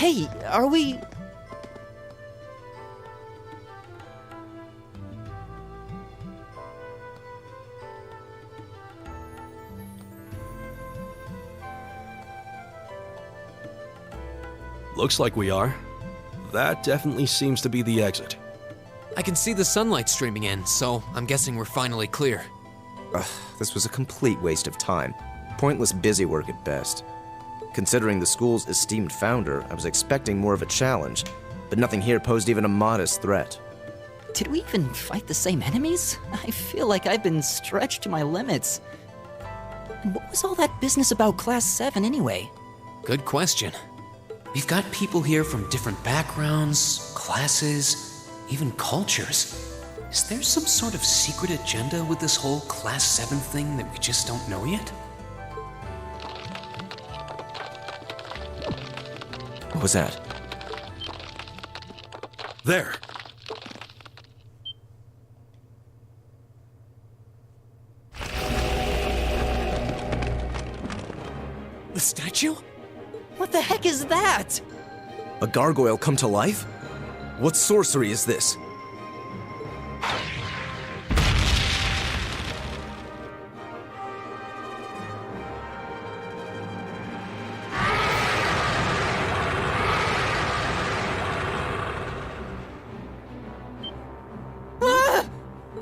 Hey, are we... Looks like we are. That definitely seems to be the exit. I can see the sunlight streaming in, so I'm guessing we're finally clear. This was a complete waste of time. Pointless busywork at best. Considering the school's esteemed founder, I was expecting more of a challenge, but nothing here posed even a modest threat. Did we even fight the same enemies? I feel like I've been stretched to my limits. And what was all that business about Class 7 anyway? Good question. We've got people here from different backgrounds, classes, even cultures. Is there some sort of secret agenda with this whole Class 7 thing that we just don't know yet? What was that? There! The statue? What the heck is that? A gargoyle come to life? What sorcery is this?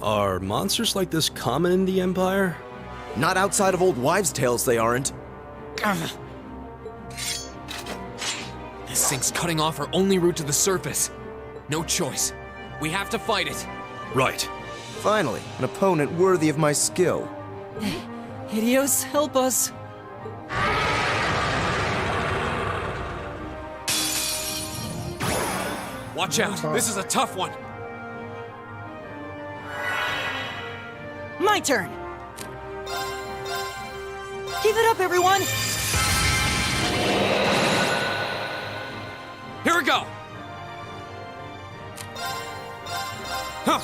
Are monsters like this common in the Empire? Not outside of old wives' tales, they aren't. This thing's cutting off our only route to the surface. No choice. We have to fight it. Right. Finally, an opponent worthy of my skill. Hideos, help us. Watch out. This is a tough one. My turn! Give it up, everyone! Here we go! Huh.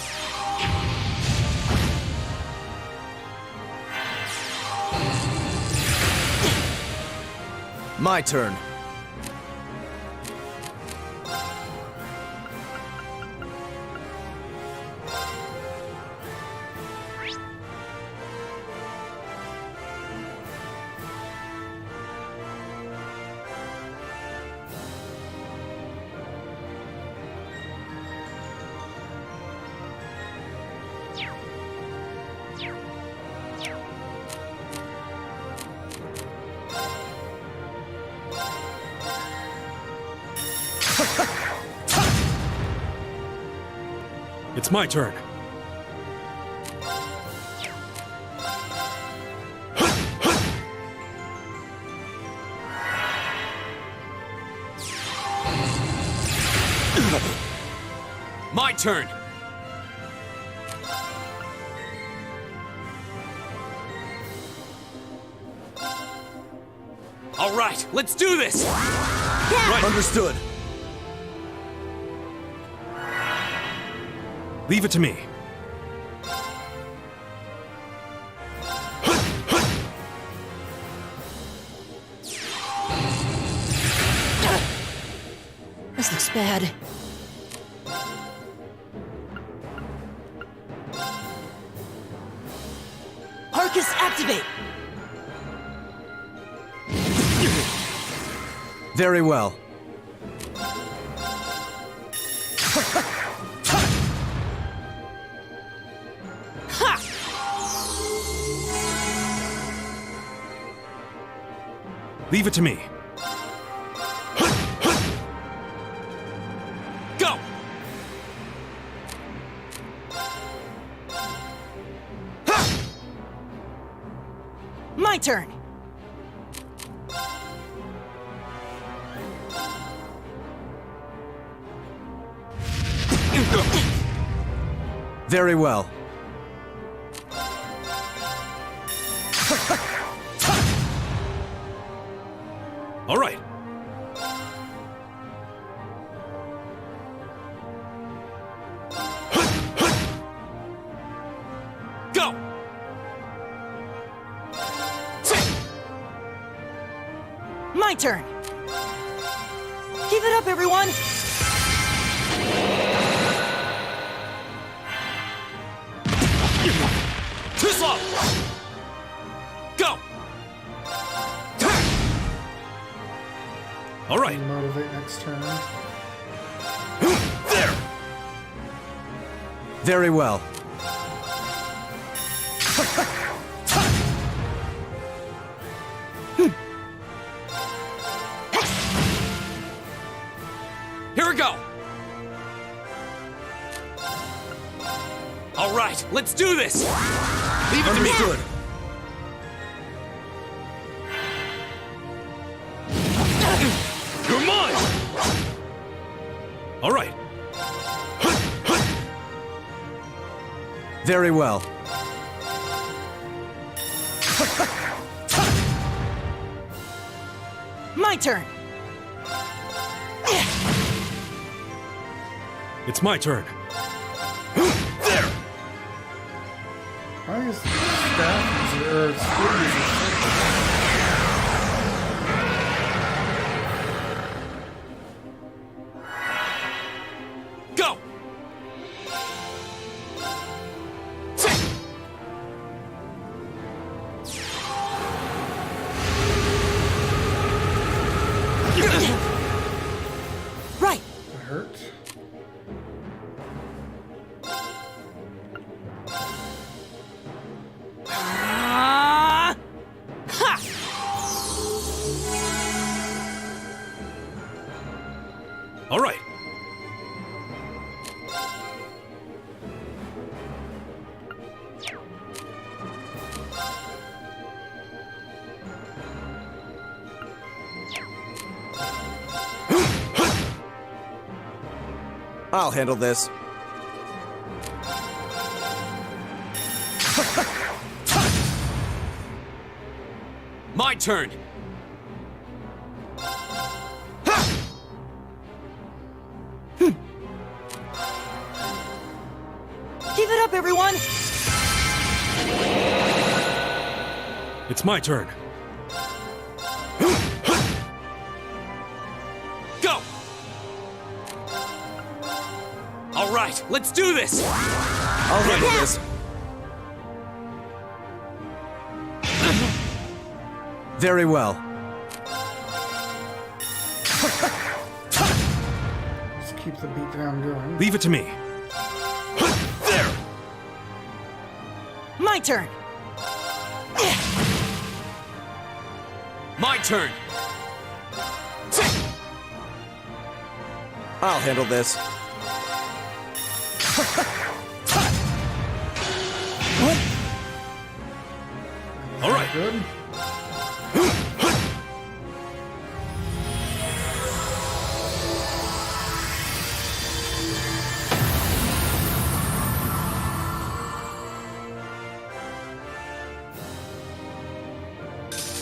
My turn. It's my turn. My turn! All right, let's do this! Right. Understood. Leave it to me. This looks bad. Arcus, activate! Very well. Leave it to me. Go! My turn! Very well. All right. Go! My turn! Give Give it up, everyone! Too slow! Go! All right. Motivate next turn. There! Very well. Here we go! All right, let's do this! Leave it to me! Understood. You're mine! All right. Very well. My turn! It's my turn. There! Why is staff user or school user? Go! Right! That hurt. Ha! All right. I'll handle this. My turn! Give it up, everyone! It's my turn. Go! All right, let's do this! I'll handle this. Very well. Just keep the beat down going. Leave it to me. There! My turn! My turn! I'll handle this. All right. Good.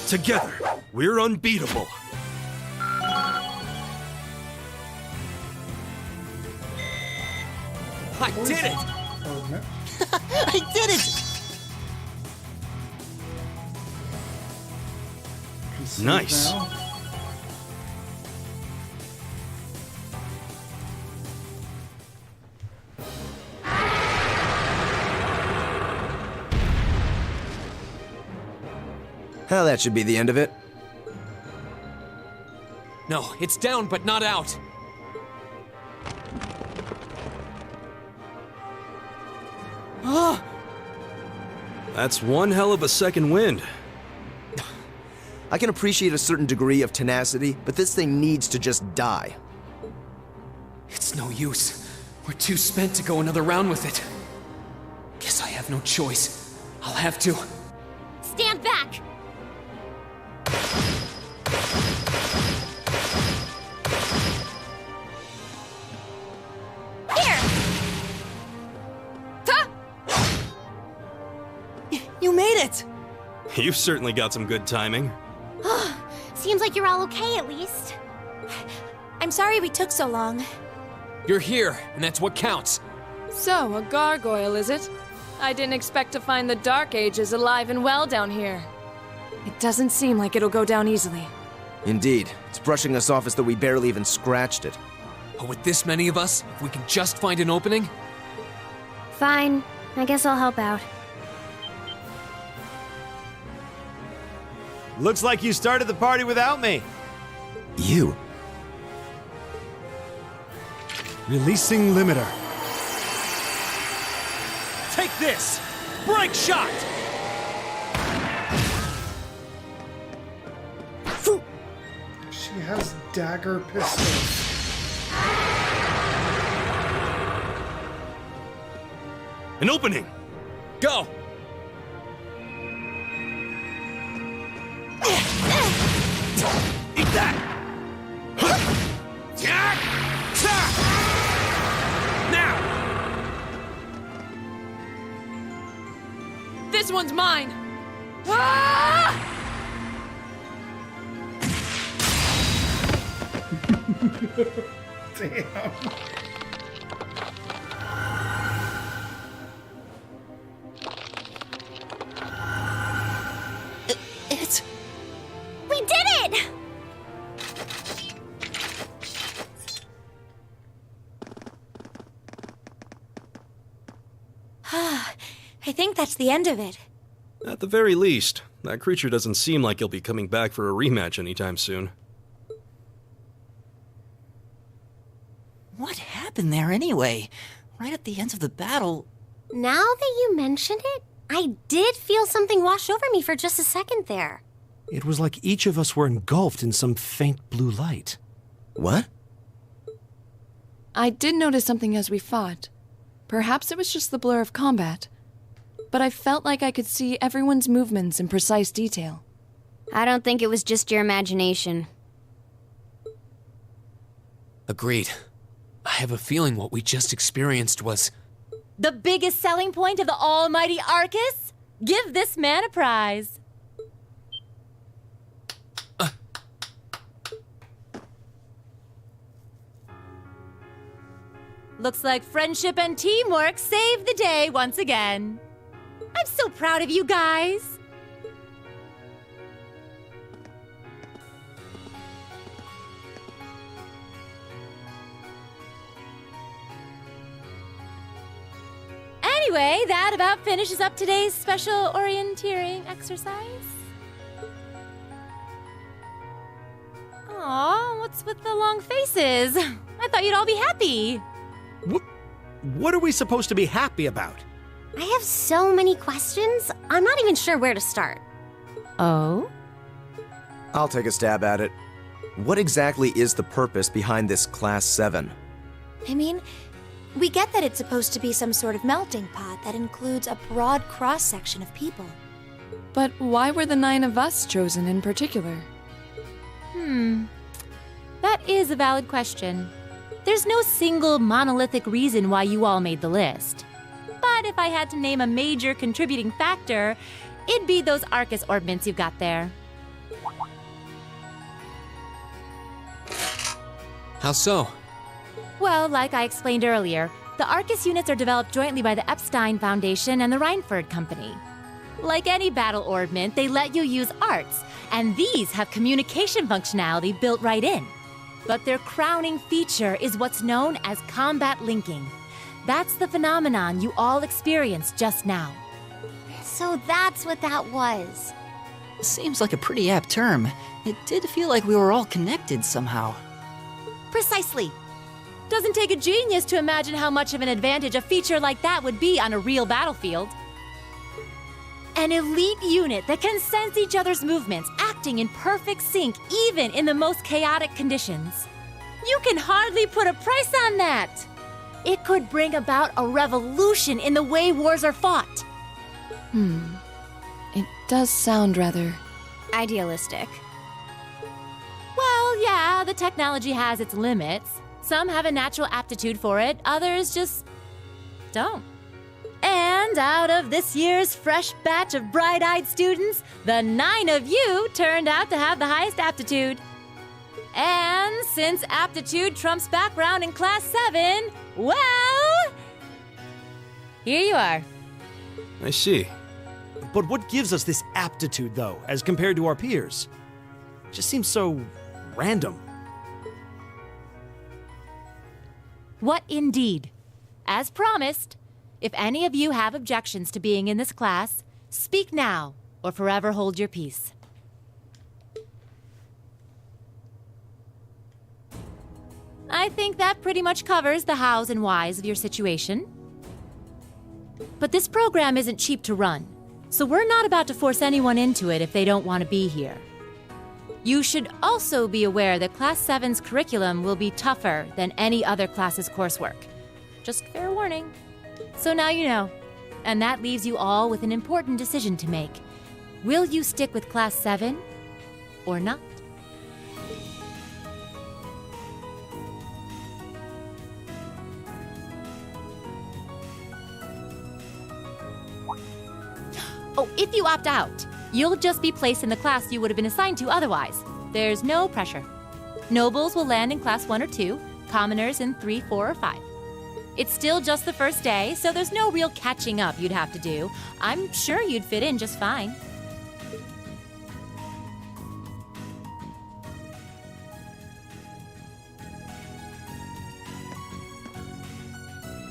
Together, we're unbeatable. I did it! Oh, no. I did it! Concede Nice. now. Well, that should be the end of it. No, it's down but not out. That's one hell of a second wind. I can appreciate a certain degree of tenacity, but this thing needs to just die. It's no use. We're too spent to go another round with it. Guess I have no choice. I'll have to. Stand back! Here! Ta! You made it! You've certainly got some good timing. Seems like you're all okay at least. I'm sorry we took so long. You're here, and that's what counts. So, a gargoyle, is it? I didn't expect to find the Dark Ages alive and well down here. It doesn't seem like it'll go down easily. Indeed, it's brushing us off as though we barely even scratched it. But with this many of us, if we can just find an opening... Fine. I guess I'll help out. Looks like you started the party without me. You? Releasing limiter. Take this! Break shot! She has dagger pistols. An opening! Go! Eat that! Now! This one's mine! Ah! Damn. It's... We did it! I think that's the end of it. At the very least, that creature doesn't seem like he'll be coming back for a rematch anytime soon. What happened there anyway? Right at the end of the battle... Now that you mention it, I did feel something wash over me for just a second there. It was like each of us were engulfed in some faint blue light. What? I did notice something as we fought. Perhaps it was just the blur of combat. But I felt like I could see everyone's movements in precise detail. I don't think it was just your imagination. Agreed. I have a feeling what we just experienced was... The biggest selling point of the almighty Arcus? Give this man a prize. Looks like friendship and teamwork saved the day once again. I'm so proud of you guys. Anyway, that about finishes up today's special orienteering exercise. Aw, what's with the long faces? I thought you'd all be happy. What are we supposed to be happy about? I have so many questions, I'm not even sure where to start. Oh? I'll take a stab at it. What exactly is the purpose behind this Class 7? I mean, we get that it's supposed to be some sort of melting pot that includes a broad cross-section of people. But why were the 9 of us chosen in particular? That is a valid question. There's no single monolithic reason why you all made the list. But if I had to name a major contributing factor, it'd be those Arcus orbments you've got there. How so? Well, like I explained earlier, the Arcus units are developed jointly by the Epstein Foundation and the Reinford Company. Like any battle orbment, they let you use arts, and these have communication functionality built right in. But their crowning feature is what's known as combat linking. That's the phenomenon you all experienced just now. So that's what that was. Seems like a pretty apt term. It did feel like we were all connected somehow. Precisely. Doesn't take a genius to imagine how much of an advantage a feature like that would be on a real battlefield. An elite unit that can sense each other's movements, acting in perfect sync even in the most chaotic conditions. You can hardly put a price on that. It could bring about a revolution in the way wars are fought. It does sound rather... Idealistic. Well, yeah, the technology has its limits. Some have a natural aptitude for it, others just don't. And out of this year's fresh batch of bright-eyed students, the 9 of you turned out to have the highest aptitude. And since aptitude trumps background in Class 7, well, here you are. I see. But what gives us this aptitude, though, as compared to our peers? Just seems so random. What indeed? As promised, if any of you have objections to being in this class, speak now or forever hold your peace. I think that pretty much covers the hows and whys of your situation. But this program isn't cheap to run, so we're not about to force anyone into it if they don't want to be here. You should also be aware that Class 7's curriculum will be tougher than any other class's coursework. Just fair warning. So now you know. And that leaves you all with an important decision to make. Will you stick with Class 7 or not? Oh, if you opt out, you'll just be placed in the class you would have been assigned to otherwise. There's no pressure. Nobles will land in Class 1 or 2, commoners in 3, 4, or 5. It's still just the first day, so there's no real catching up you'd have to do. I'm sure you'd fit in just fine.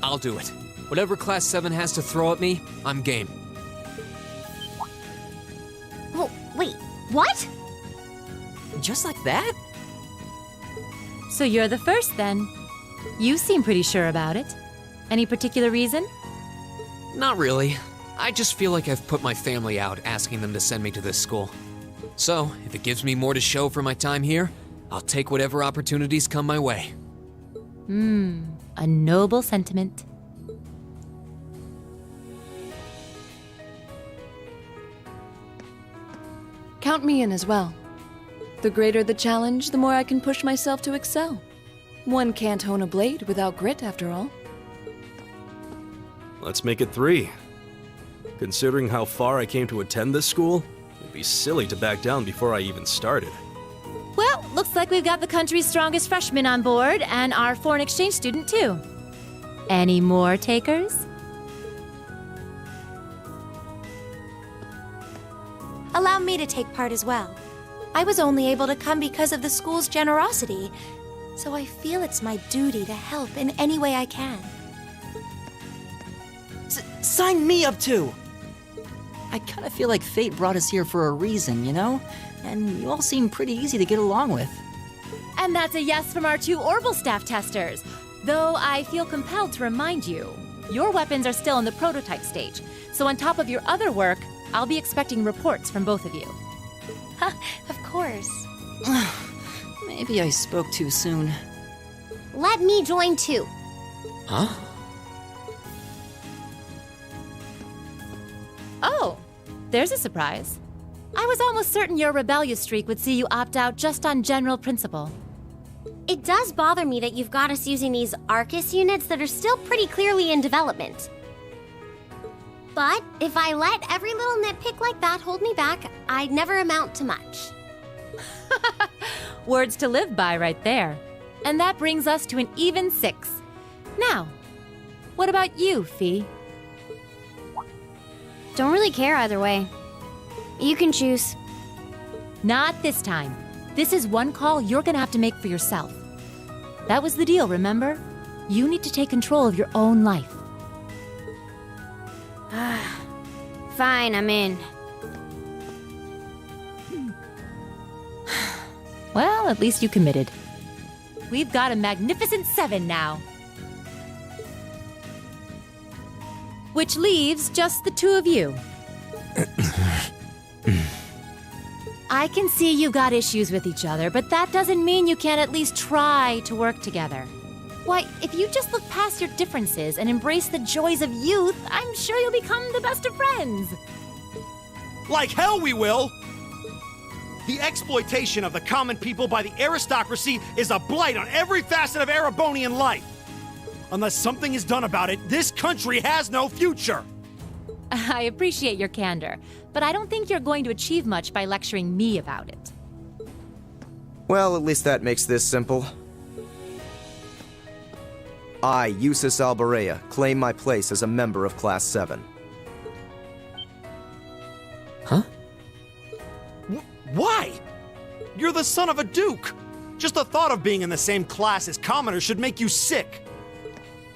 I'll do it. Whatever Class 7 has to throw at me, I'm game. Oh, wait, what? Just like that? So you're the first then. You seem pretty sure about it. Any particular reason? Not really. I just feel like I've put my family out asking them to send me to this school. So, if it gives me more to show for my time here, I'll take whatever opportunities come my way. A noble sentiment. Count me in as well. The greater the challenge, the more I can push myself to excel. One can't hone a blade without grit, after all. Let's make it 3. Considering how far I came to attend this school, it'd be silly to back down before I even started. Well, looks like we've got the country's strongest freshman on board, and our foreign exchange student, too. Any more takers? Allow me to take part as well. I was only able to come because of the school's generosity, so I feel it's my duty to help in any way I can. Sign me up too! I kinda feel like fate brought us here for a reason, you know? And you all seem pretty easy to get along with. And that's a yes from our 2 Orbital staff testers. Though I feel compelled to remind you, your weapons are still in the prototype stage. So on top of your other work, I'll be expecting reports from both of you. Of course. Maybe I spoke too soon. Let me join too. Huh? Oh, there's a surprise. I was almost certain your rebellious streak would see you opt out just on general principle. It does bother me that you've got us using these Arcus units that are still pretty clearly in development. But if I let every little nitpick like that hold me back, I'd never amount to much. Words to live by right there. And that brings us to an even 6. Now, what about you, Fee? Don't really care either way. You can choose. Not this time. This is one call you're gonna have to make for yourself. That was the deal, remember? You need to take control of your own life. Fine, I'm in. Well, at least you committed. We've got a magnificent 7 now. Which leaves just the 2 of you. I can see you've got issues with each other, but that doesn't mean you can't at least try to work together. Why, if you just look past your differences and embrace the joys of youth, I'm sure you'll become the best of friends. Like hell we will! The exploitation of the common people by the aristocracy is a blight on every facet of Erebonian life. Unless something is done about it, this country has no future! I appreciate your candor, but I don't think you're going to achieve much by lecturing me about it. Well, at least that makes this simple. I, Eustace Alberea, claim my place as a member of Class 7. Huh? Why? You're the son of a duke! Just the thought of being in the same class as commoners should make you sick!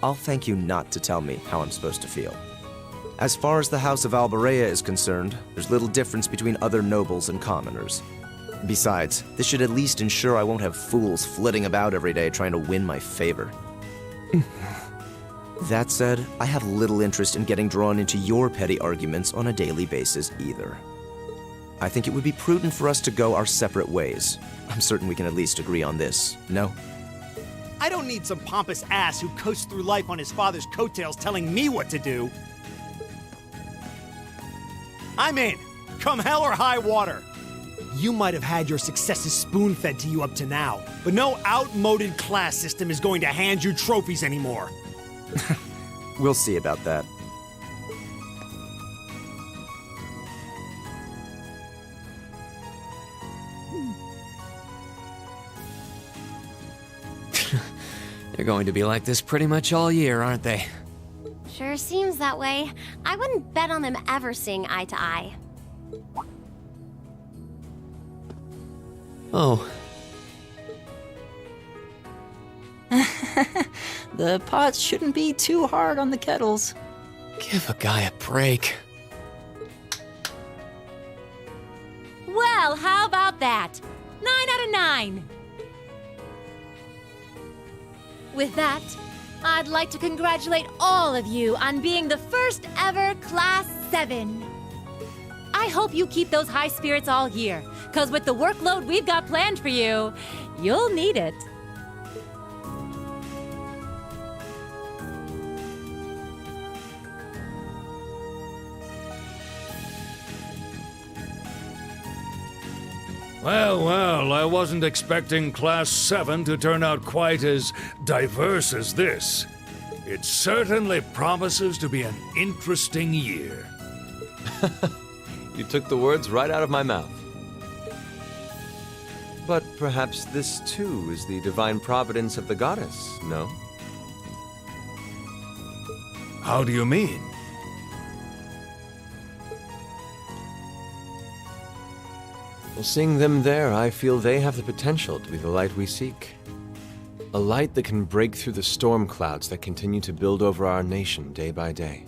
I'll thank you not to tell me how I'm supposed to feel. As far as the House of Alberea is concerned, there's little difference between other nobles and commoners. Besides, this should at least ensure I won't have fools flitting about every day trying to win my favor. That said, I have little interest in getting drawn into your petty arguments on a daily basis either. I think it would be prudent for us to go our separate ways. I'm certain we can at least agree on this, no? I don't need some pompous ass who coasts through life on his father's coattails telling me what to do. I'm in, come hell or high water. You might have had your successes spoon-fed to you up to now, but no outmoded class system is going to hand you trophies anymore. We'll see about that. They're going to be like this pretty much all year, aren't they? Sure seems that way. I wouldn't bet on them ever seeing eye to eye. Oh. The pots shouldn't be too hard on the kettles. Give a guy a break. Well, how about that? 9 out of 9. With that, I'd like to congratulate all of you on being the first ever Class 7. I hope you keep those high spirits all year, because with the workload we've got planned for you, you'll need it. Well, I wasn't expecting Class 7 to turn out quite as diverse as this. It certainly promises to be an interesting year. You took the words right out of my mouth. But perhaps this too is the divine providence of the goddess, no? How do you mean? Well, seeing them there, I feel they have the potential to be the light we seek. A light that can break through the storm clouds that continue to build over our nation day by day.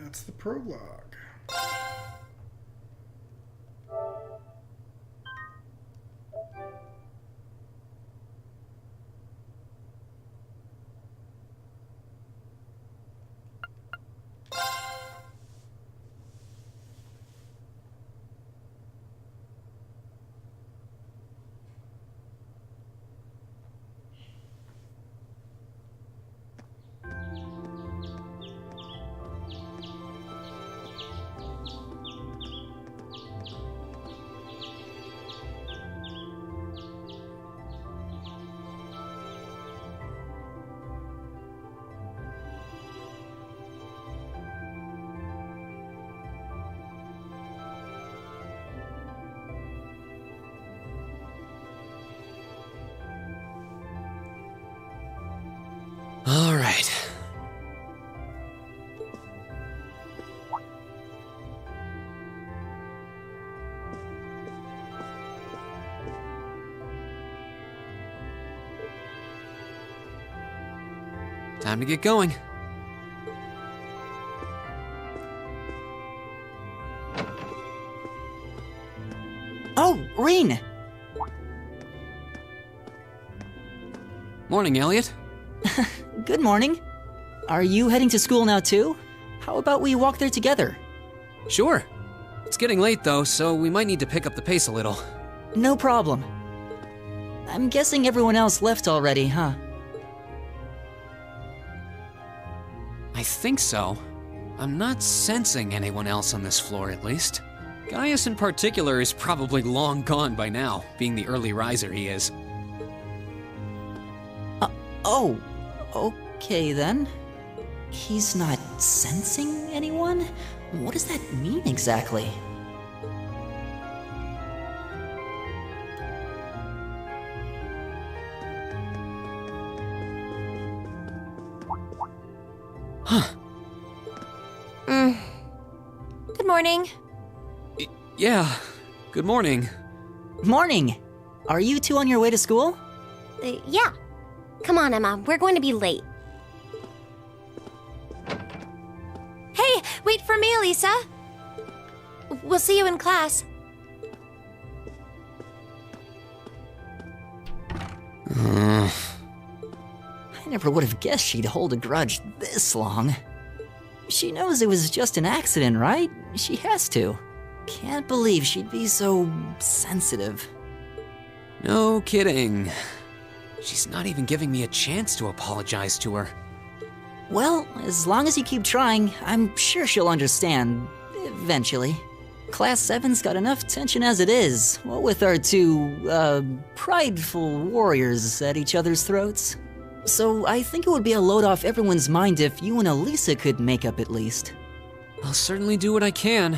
That's the prologue. All right. Time to get going. Oh, Reen! Morning, Elliot. Good morning. Are you heading to school now too? How about we walk there together? Sure. It's getting late though, so we might need to pick up the pace a little. No problem. I'm guessing everyone else left already, huh? I think so. I'm not sensing anyone else on this floor, at least. Gaius in particular is probably long gone by now, being the early riser he is. Oh, okay then. He's not sensing anyone? What does that mean exactly? Huh. Good morning. Yeah, good morning. Morning! Are you two on your way to school? Yeah. Come on, Emma. We're going to be late. Hey, wait for me, Elisa. We'll see you in class. I never would have guessed she'd hold a grudge this long. She knows it was just an accident, right? She has to. Can't believe she'd be so sensitive. No kidding. She's not even giving me a chance to apologize to her. Well, as long as you keep trying, I'm sure she'll understand. Eventually. Class 7's got enough tension as it is, what with our two, prideful warriors at each other's throats. So I think it would be a load off everyone's mind if you and Elisa could make up at least. I'll certainly do what I can,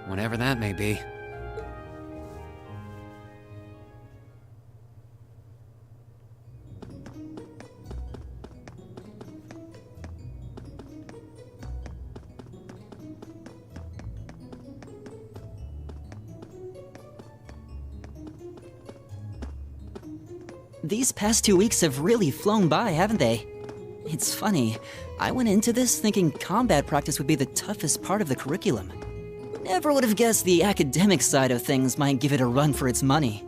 whatever that may be. These past 2 weeks have really flown by, haven't they? It's funny, I went into this thinking combat practice would be the toughest part of the curriculum. Never would have guessed the academic side of things might give it a run for its money.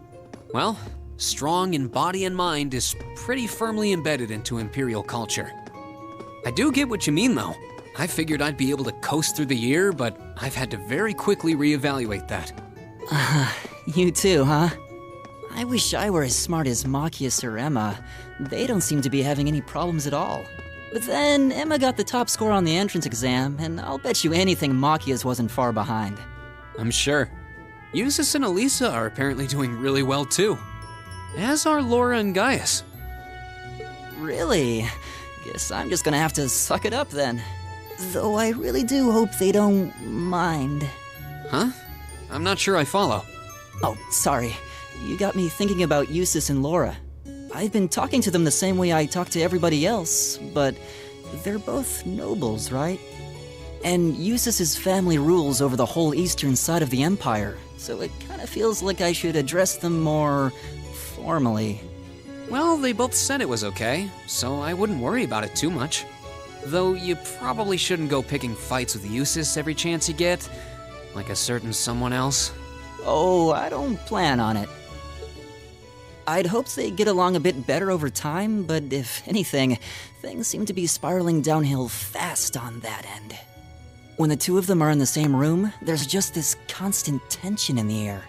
Well, strong in body and mind is pretty firmly embedded into Imperial culture. I do get what you mean, though. I figured I'd be able to coast through the year, but I've had to very quickly reevaluate that. You too, huh? I wish I were as smart as Machias or Emma. They don't seem to be having any problems at all. But then, Emma got the top score on the entrance exam, and I'll bet you anything Machias wasn't far behind. I'm sure. Eustace and Elisa are apparently doing really well too. As are Laura and Gaius. Really? Guess I'm just gonna have to suck it up then. Though I really do hope they don't mind. Huh? I'm not sure I follow. Oh, sorry. You got me thinking about Eustace and Laura. I've been talking to them the same way I talk to everybody else, but they're both nobles, right? And Eustace's family rules over the whole eastern side of the Empire, so it kind of feels like I should address them more formally. Well, they both said it was okay, so I wouldn't worry about it too much. Though you probably shouldn't go picking fights with Eustace every chance you get, like a certain someone else. Oh, I don't plan on it. I'd hoped they'd get along a bit better over time, but if anything, things seem to be spiraling downhill fast on that end. When the two of them are in the same room, there's just this constant tension in the air.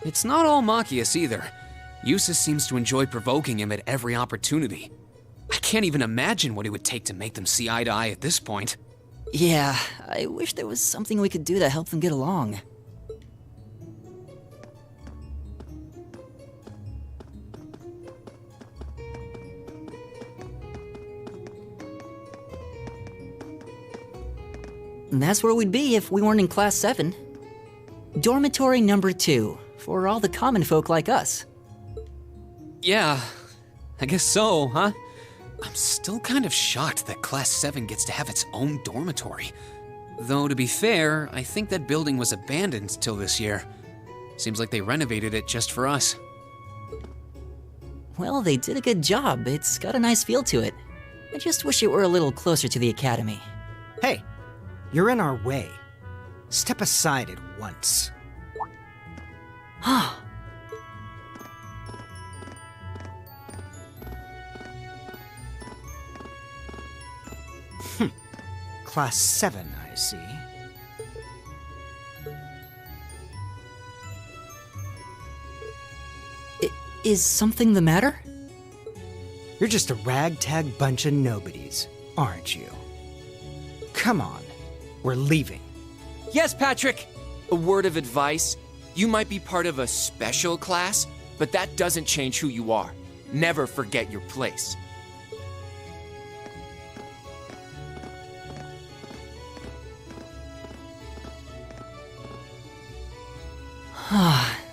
It's not all Machias either. Eustace seems to enjoy provoking him at every opportunity. I can't even imagine what it would take to make them see eye to eye at this point. Yeah, I wish there was something we could do to help them get along. And that's where we'd be if we weren't in Class 7. Dormitory number 2, for all the common folk like us. Yeah, I guess so, huh? I'm still kind of shocked that Class 7 gets to have its own dormitory. Though, to be fair, I think that building was abandoned till this year. Seems like they renovated it just for us. Well, they did a good job. It's got a nice feel to it. I just wish it were a little closer to the academy. Hey, you're in our way. Step aside at once. Class 7, I see. Is something the matter? You're just a ragtag bunch of nobodies, aren't you? Come on, we're leaving. Yes, Patrick! A word of advice. You might be part of a special class, but that doesn't change who you are. Never forget your place.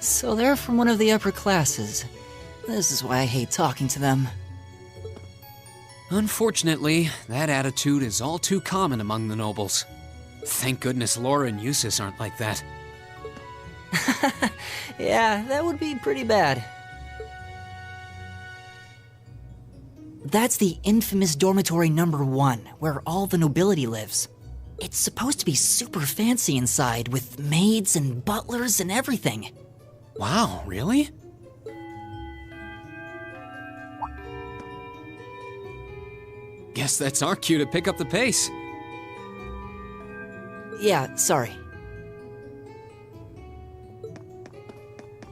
So they're from one of the upper classes. This is why I hate talking to them. Unfortunately, that attitude is all too common among the nobles. Thank goodness Laura and Eustace aren't like that. Yeah, that would be pretty bad. That's the infamous dormitory number 1, where all the nobility lives. It's supposed to be super fancy inside, with maids and butlers and everything. Wow, really? Guess that's our cue to pick up the pace. Yeah, sorry.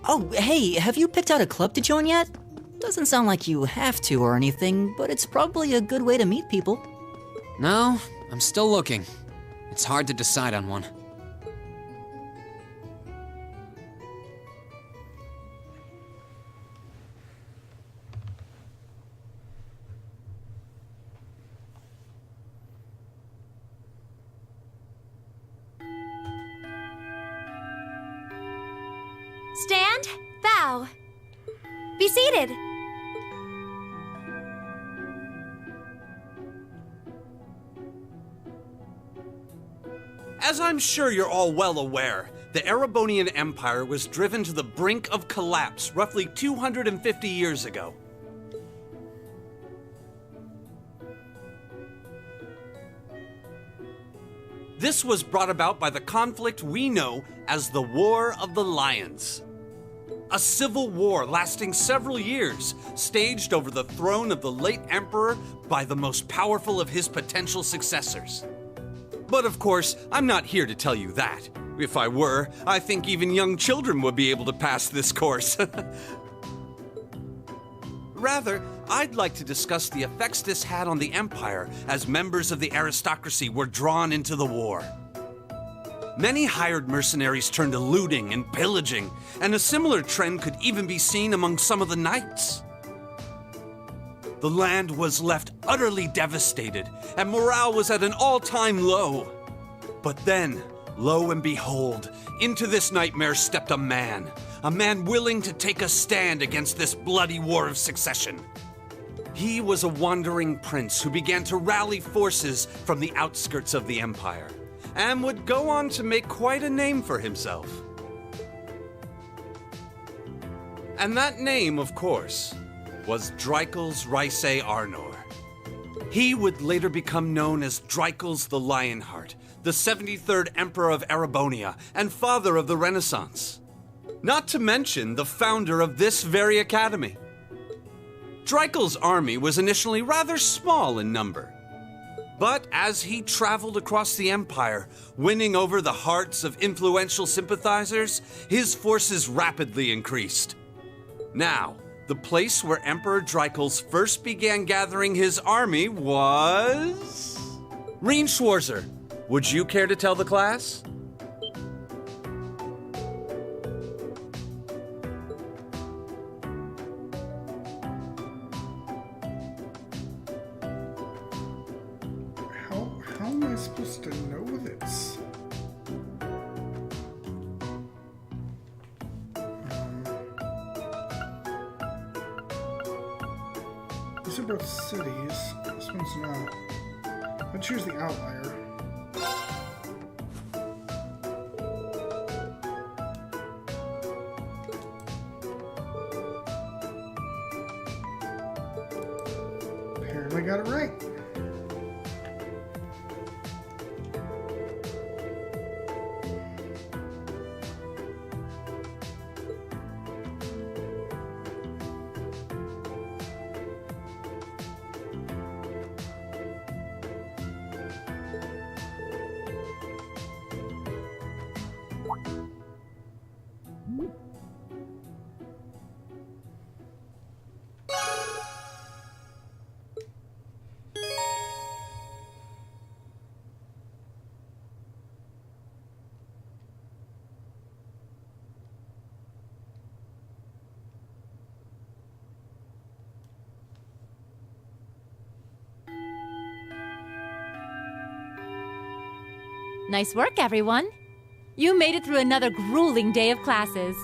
Oh, hey, have you picked out a club to join yet? Doesn't sound like you have to or anything, but it's probably a good way to meet people. No, I'm still looking. It's hard to decide on one. Stand, bow. Be seated. As I'm sure you're all well aware, the Erebonian Empire was driven to the brink of collapse roughly 250 years ago. This was brought about by the conflict we know as the War of the Lions. A civil war lasting several years, staged over the throne of the late emperor by the most powerful of his potential successors. But of course, I'm not here to tell you that. If I were, I think even young children would be able to pass this course. Rather, I'd like to discuss the effects this had on the Empire as members of the aristocracy were drawn into the war. Many hired mercenaries turned to looting and pillaging, and a similar trend could even be seen among some of the knights. The land was left utterly devastated, and morale was at an all-time low. But then, lo and behold, into this nightmare stepped a man willing to take a stand against this bloody war of succession. He was a wandering prince who began to rally forces from the outskirts of the empire, and would go on to make quite a name for himself. And that name, of course, was Drykel's Rysei Arnor. He would later become known as Dreichels the Lionheart, the 73rd Emperor of Erebonia, and father of the Renaissance. Not to mention the founder of this very academy. Dreichels' army was initially rather small in number. But as he traveled across the empire, winning over the hearts of influential sympathizers, his forces rapidly increased. Now, the place where Emperor Dreichels first began gathering his army was... Reinschwarzer. Would you care to tell the class? How am I supposed to know this? These are both cities. This one's not. I'll choose the outlier. Apparently got it right. Nice work, everyone. You made it through another grueling day of classes.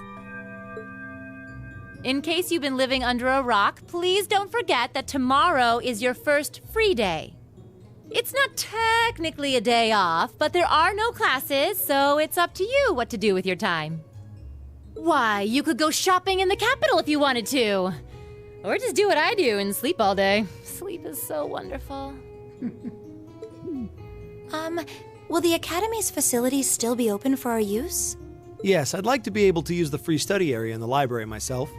In case you've been living under a rock, please don't forget that tomorrow is your first free day. It's not technically a day off, but there are no classes, so it's up to you what to do with your time. Why, you could go shopping in the capital if you wanted to. Or just do what I do and sleep all day. Sleep is so wonderful. Will the Academy's facilities still be open for our use? Yes, I'd like to be able to use the free study area in the library myself.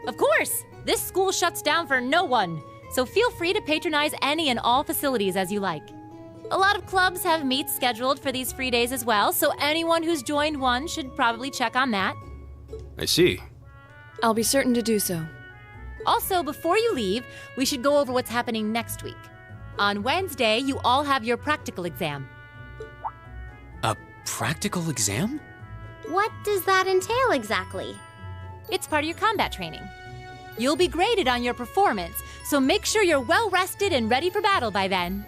Of course! This school shuts down for no one, so feel free to patronize any and all facilities as you like. A lot of clubs have meets scheduled for these free days as well, so anyone who's joined one should probably check on that. I see. I'll be certain to do so. Also, before you leave, we should go over what's happening next week. On Wednesday, you all have your practical exam. A practical exam? What does that entail exactly? It's part of your combat training. You'll be graded on your performance, so make sure you're well rested and ready for battle by then.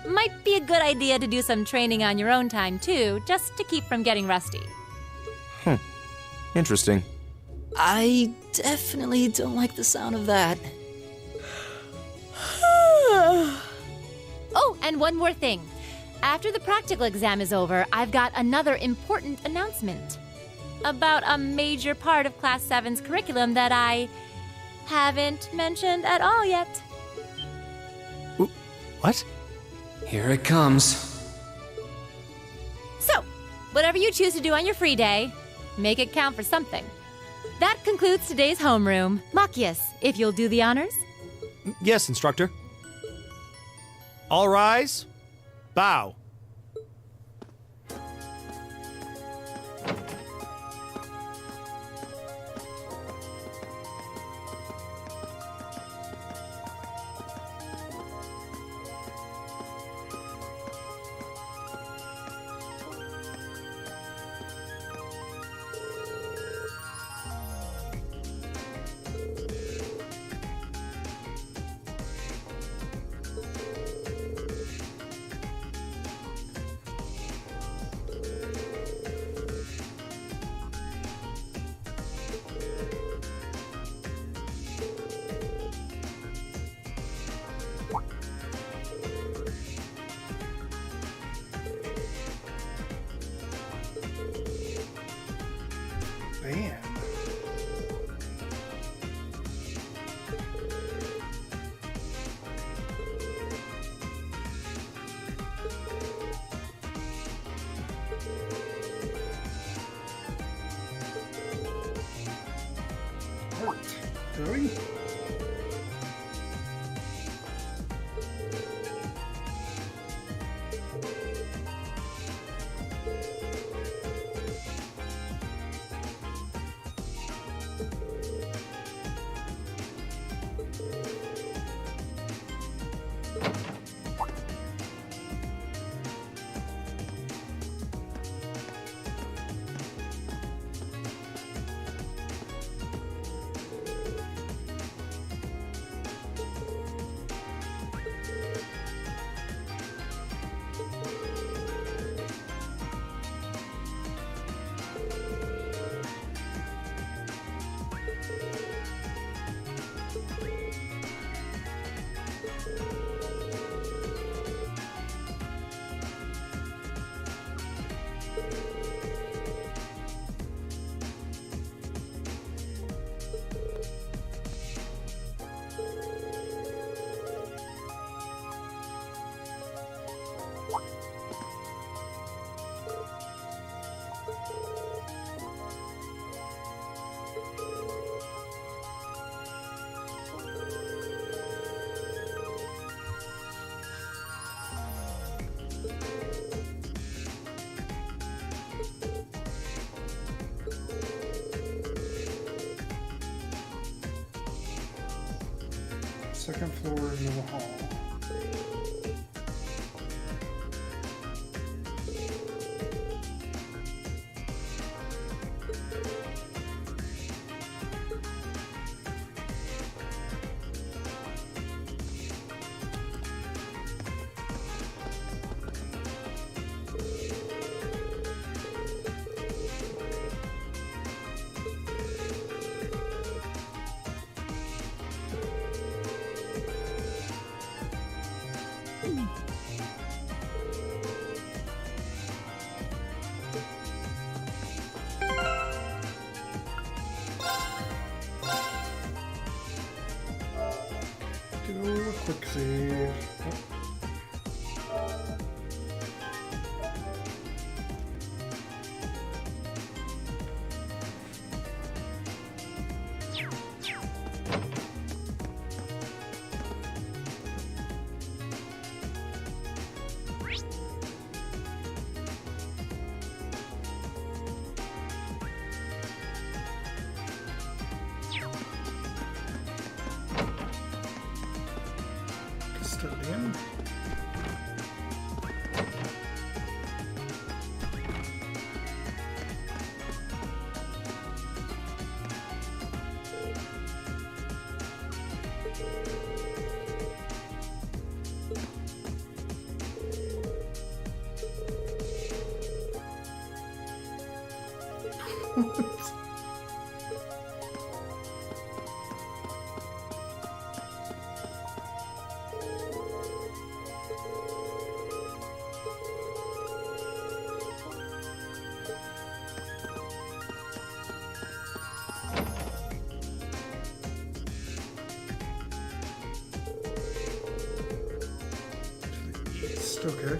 Might be a good idea to do some training on your own time too, just to keep from getting rusty. Interesting. I definitely don't like the sound of that. Oh, and one more thing. After the practical exam is over, I've got another important announcement about a major part of Class 7's curriculum that I haven't mentioned at all yet. What? Here it comes. So, whatever you choose to do on your free day, make it count for something. That concludes today's homeroom. Machias, if you'll do the honors. Yes, instructor. All rise. Bow. we? Second floor into the hall. Do a quick save. Custodian. East, okay.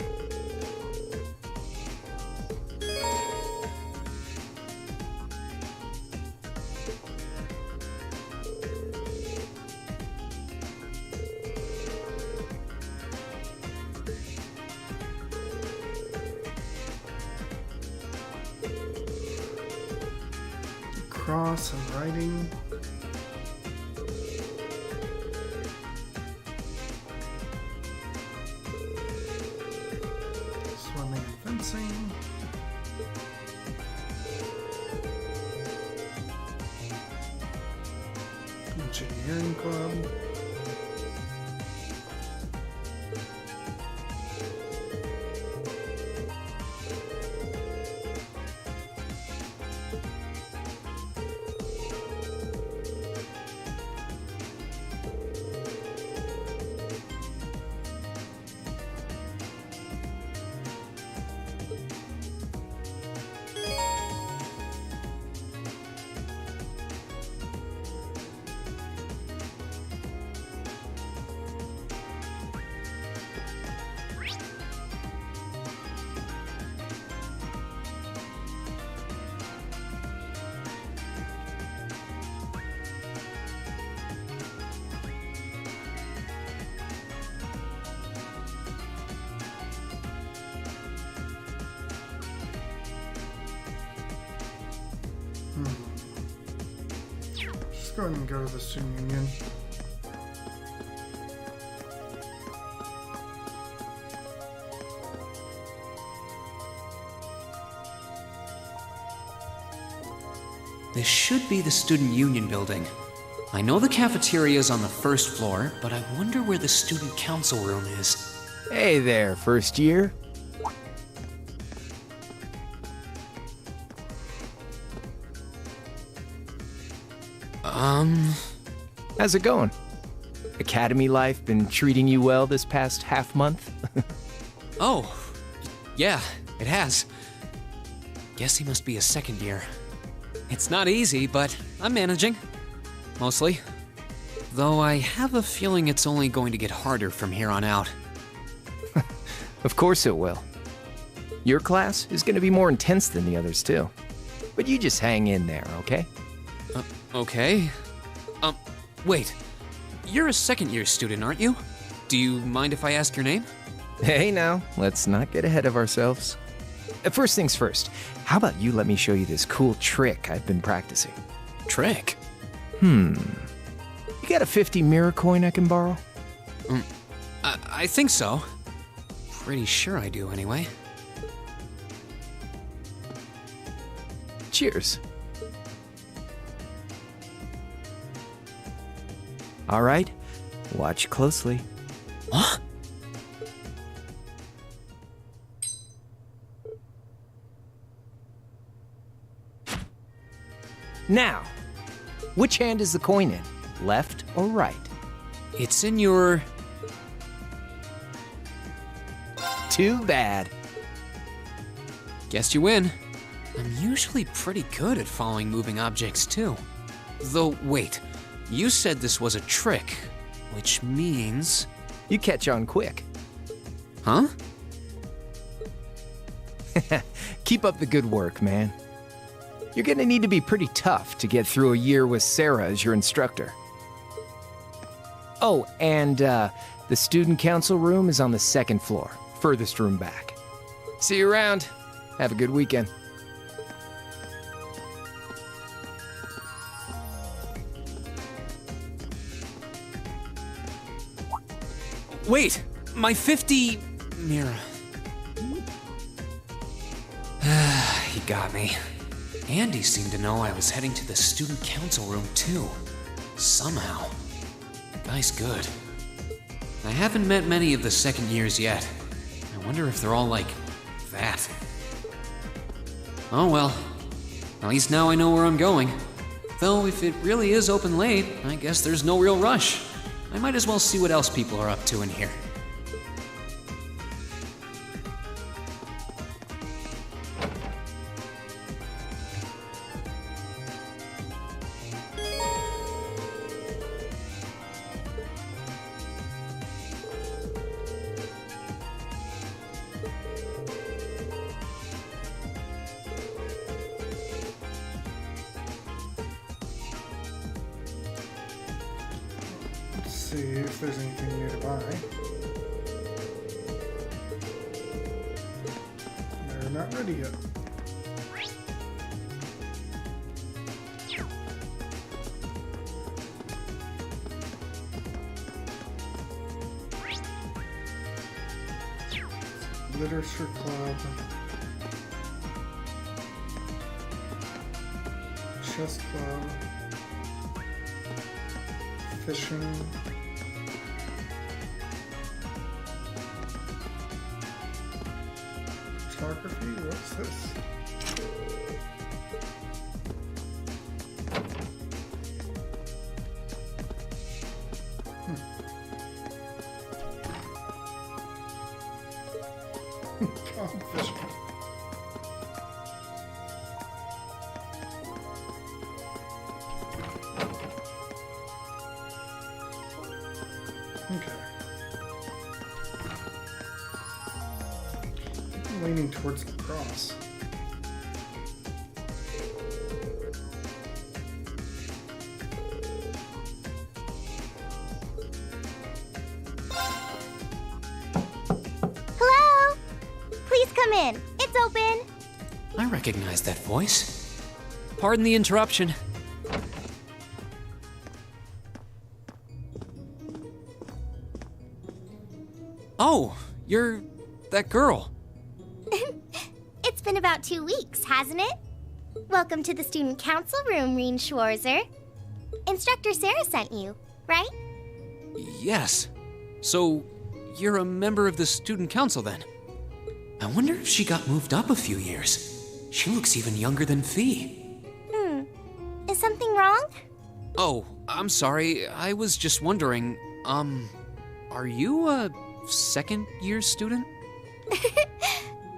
Cross and writing. Swimming and fencing. Engineering club. go ahead and go to the student union. This should be the student union building. I know the cafeteria is on the first floor, but I wonder where the student council room is. Hey there, first year. How's it going? Academy life been treating you well this past half month? Oh, yeah, it has. Guess he must be a second year. It's not easy, but I'm managing. Mostly. Though I have a feeling it's only going to get harder from here on out. Of course it will. Your class is going to be more intense than the others, too. But you just hang in there, okay? Okay. Wait. You're a second-year student, aren't you? Do you mind if I ask your name? Hey now, let's not get ahead of ourselves. First things first, how about you let me show you this cool trick I've been practicing? Trick? You got a 50 mirror coin I can borrow? I think so. Pretty sure I do, anyway. Cheers. All right, watch closely. What? Now, which hand is the coin in? Left or right? It's in your... Too bad. Guess you win. I'm usually pretty good at following moving objects, too. Though, wait. You said this was a trick, which means... You catch on quick. Huh? Keep up the good work, man. You're gonna need to be pretty tough to get through a year with Sarah as your instructor. Oh, and the student council room is on the second floor, furthest room back. See you around. Have a good weekend. Wait! My 50... mirror. He got me. Andy seemed to know I was heading to the student council room, too. Somehow. The guy's good. I haven't met many of the second years yet. I wonder if they're all like that. Oh well. At least now I know where I'm going. Though if it really is open late, I guess there's no real rush. I might as well see what else people are up to in here. See if there's anything nearby. They're not ready yet. Literature club. Chess club. Fishing. Photography? What's this? Fishing. Okay. I'm leaning towards the cross. Hello? Please come in. It's open. I recognize that voice. Pardon the interruption. Oh, you're that girl. It's been about 2 weeks, hasn't it? Welcome to the student council room, Reen Schwarzer. Instructor Sarah sent you, right? Yes. So, you're a member of the student council then? I wonder if she got moved up a few years. She looks even younger than Fee. Is something wrong? Oh, I'm sorry. I was just wondering, are you a second-year student?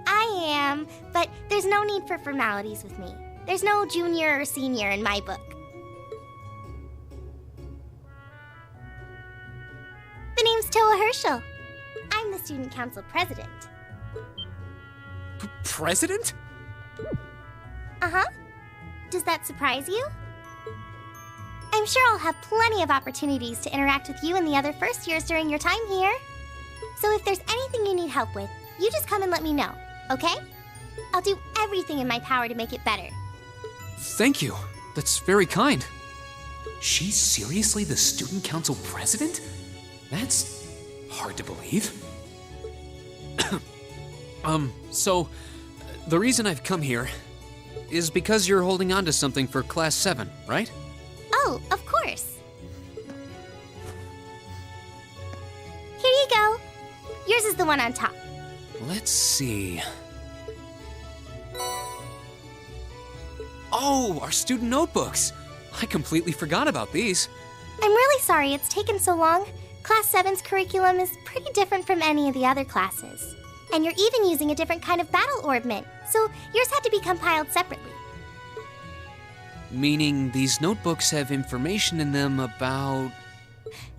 I am, but there's no need for formalities with me. There's no junior or senior in my book. The name's Toa Herschel. I'm the student council president. President? Uh-huh. Does that surprise you? I'm sure I'll have plenty of opportunities to interact with you and the other first years during your time here. So if there's anything you need help with, you just come and let me know, okay? I'll do everything in my power to make it better. Thank you. That's very kind. She's seriously the student council president? That's hard to believe. So, the reason I've come here is because you're holding on to something for Class 7, right? Oh, of course. Here you go. Yours is the one on top. Let's see. Oh, our student notebooks. I completely forgot about these. I'm really sorry it's taken so long. Class 7's curriculum is pretty different from any of the other classes. And you're even using a different kind of battle orbment, so yours had to be compiled separately. Meaning these notebooks have information in them about...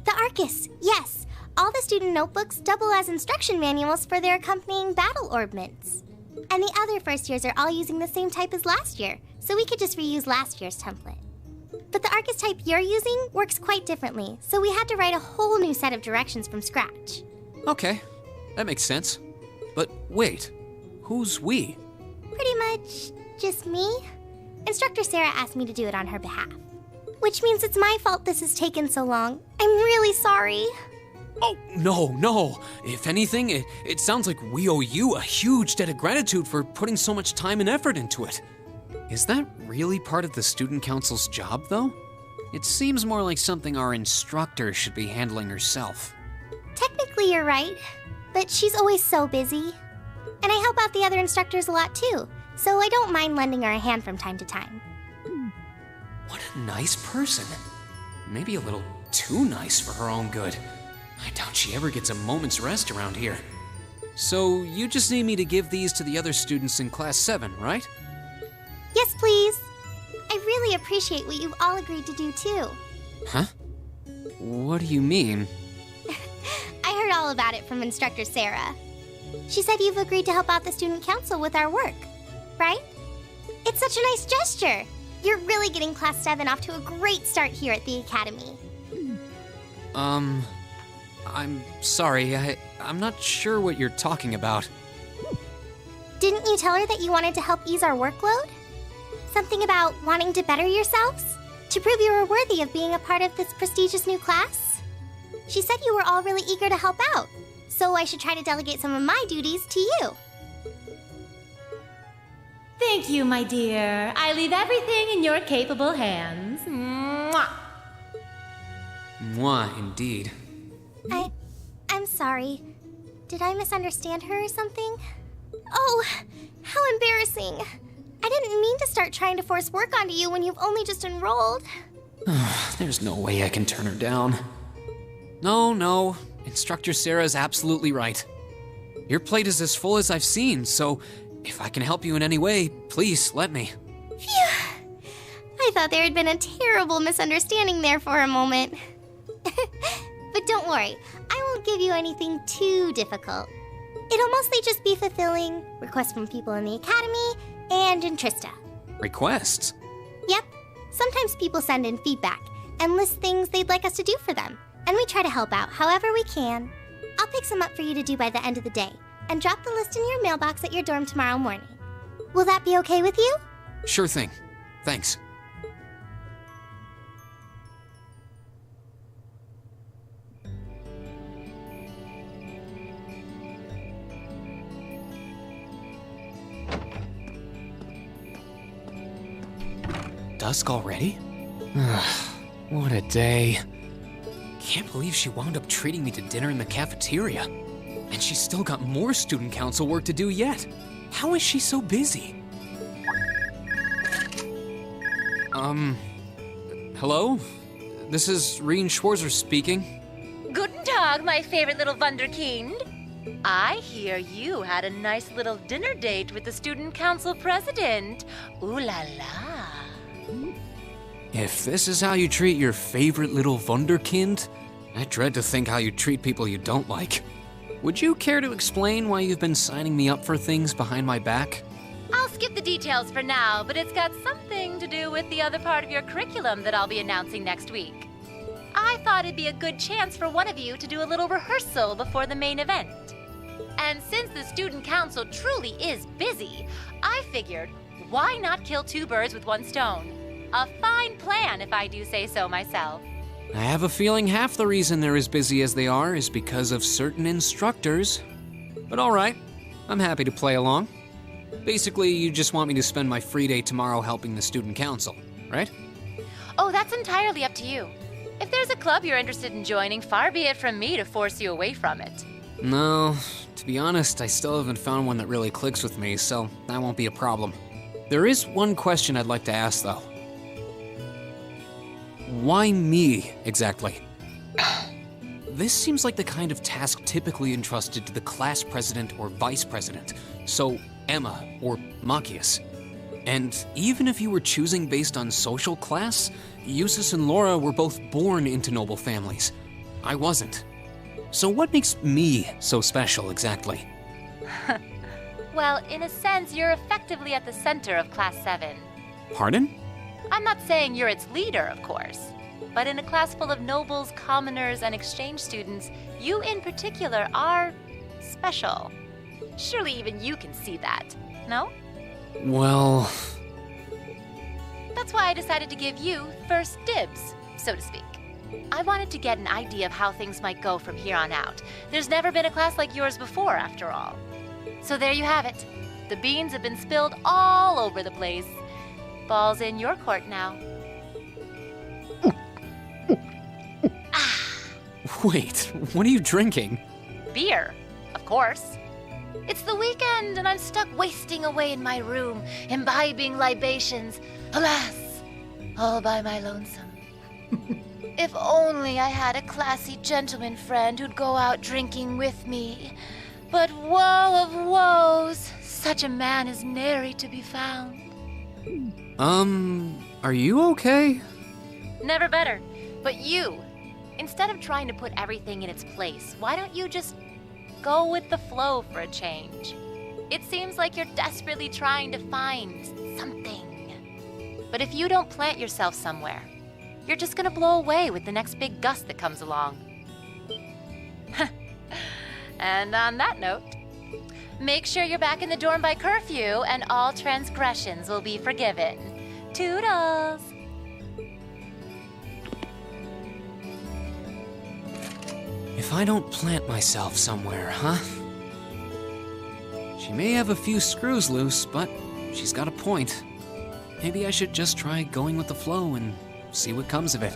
The Arcus, yes. All the student notebooks double as instruction manuals for their accompanying battle orbments. And the other first years are all using the same type as last year, so we could just reuse last year's template. But the Arcus type you're using works quite differently, so we had to write a whole new set of directions from scratch. Okay, that makes sense. But wait, who's we? Pretty much just me. Instructor Sarah asked me to do it on her behalf. Which means it's my fault this has taken so long. I'm really sorry. Oh, no. If anything, it sounds like we owe you a huge debt of gratitude for putting so much time and effort into it. Is that really part of the student council's job, though? It seems more like something our instructor should be handling herself. Technically, you're right. But she's always so busy. And I help out the other instructors a lot, too. So I don't mind lending her a hand from time to time. What a nice person. Maybe a little too nice for her own good. I doubt she ever gets a moment's rest around here. So you just need me to give these to the other students in Class 7, right? Yes, please. I really appreciate what you've all agreed to do, too. Huh? What do you mean? I heard all about it from Instructor Sarah. She said you've agreed to help out the student council with our work, right? It's such a nice gesture. You're really getting Class 7 off to a great start here at the Academy. I'm sorry, I'm not sure what you're talking about. Didn't you tell her that you wanted to help ease our workload? Something about wanting to better yourselves? To prove you were worthy of being a part of this prestigious new class? She said you were all really eager to help out, so I should try to delegate some of my duties to you. Thank you, my dear. I leave everything in your capable hands. Mwah! Mwah, indeed. I'm sorry. Did I misunderstand her or something? Oh, how embarrassing. I didn't mean to start trying to force work onto you when you've only just enrolled. There's no way I can turn her down. No. Instructor Sarah's absolutely right. Your plate is as full as I've seen, so if I can help you in any way, please let me. Phew! I thought there had been a terrible misunderstanding there for a moment. But don't worry, I won't give you anything too difficult. It'll mostly just be fulfilling requests from people in the Academy and in Trista. Requests? Yep. Sometimes people send in feedback and list things they'd like us to do for them, and we try to help out however we can. I'll pick some up for you to do by the end of the day, and drop the list in your mailbox at your dorm tomorrow morning. Will that be okay with you? Sure thing. Thanks. dusk already? What a day. Can't believe she wound up treating me to dinner in the cafeteria. And she's still got more student council work to do yet. How is she so busy? Hello? This is Rien Schwarzer speaking. Guten Tag, my favorite little Wunderkind. I hear you had a nice little dinner date with the student council president. Ooh la la. If this is how you treat your favorite little Wunderkind, I dread to think how you treat people you don't like. Would you care to explain why you've been signing me up for things behind my back? I'll skip the details for now, but it's got something to do with the other part of your curriculum that I'll be announcing next week. I thought it'd be a good chance for one of you to do a little rehearsal before the main event. And since the student council truly is busy, I figured, why not kill two birds with one stone? A fine plan, if I do say so myself. I have a feeling half the reason they're as busy as they are is because of certain instructors. But all right, I'm happy to play along. Basically, you just want me to spend my free day tomorrow helping the student council, right? Oh, that's entirely up to you. If there's a club you're interested in joining, far be it from me to force you away from it. No, to be honest, I still haven't found one that really clicks with me, so that won't be a problem. There is one question I'd like to ask, though. Why me, exactly? This seems like the kind of task typically entrusted to the class president or vice president, so Emma or Machias. And even if you were choosing based on social class, Eustace and Laura were both born into noble families. I wasn't. So what makes me so special, exactly? Well, in a sense, you're effectively at the center of Class VII. Pardon? I'm not saying you're its leader, of course. But in a class full of nobles, commoners, and exchange students, you in particular are special. Surely even you can see that, no? Well... That's why I decided to give you first dibs, so to speak. I wanted to get an idea of how things might go from here on out. There's never been a class like yours before, after all. So there you have it. The beans have been spilled all over the place. Ball's in your court now. Wait, what are you drinking? Beer, of course. It's the weekend and I'm stuck wasting away in my room, imbibing libations. Alas, all by my lonesome. If only I had a classy gentleman friend who'd go out drinking with me. But woe of woes, such a man is nary to be found. Are you okay? Never better. But you, instead of trying to put everything in its place, why don't you just go with the flow for a change? It seems like you're desperately trying to find something. But if you don't plant yourself somewhere, you're just gonna blow away with the next big gust that comes along. And on that note, make sure you're back in the dorm by curfew and all transgressions will be forgiven. Toodles! If I don't plant myself somewhere, huh? She may have a few screws loose, but she's got a point. Maybe I should just try going with the flow and see what comes of it.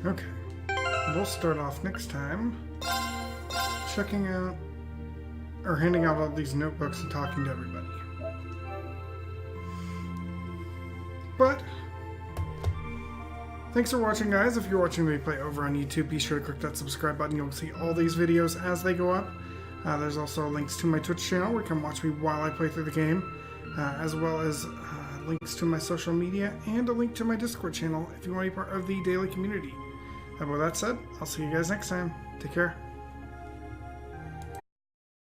Okay, we'll start off next time checking out or handing out all these notebooks and talking to everybody. But thanks for watching, guys. If you're watching me play over on YouTube, be sure to click that subscribe button. You'll see all these videos as they go up. There's also links to my Twitch channel where you can watch me while I play through the game, as well as links to my social media and a link to my Discord channel if you want to be part of the daily community. With that said, I'll see you guys next time. Take care.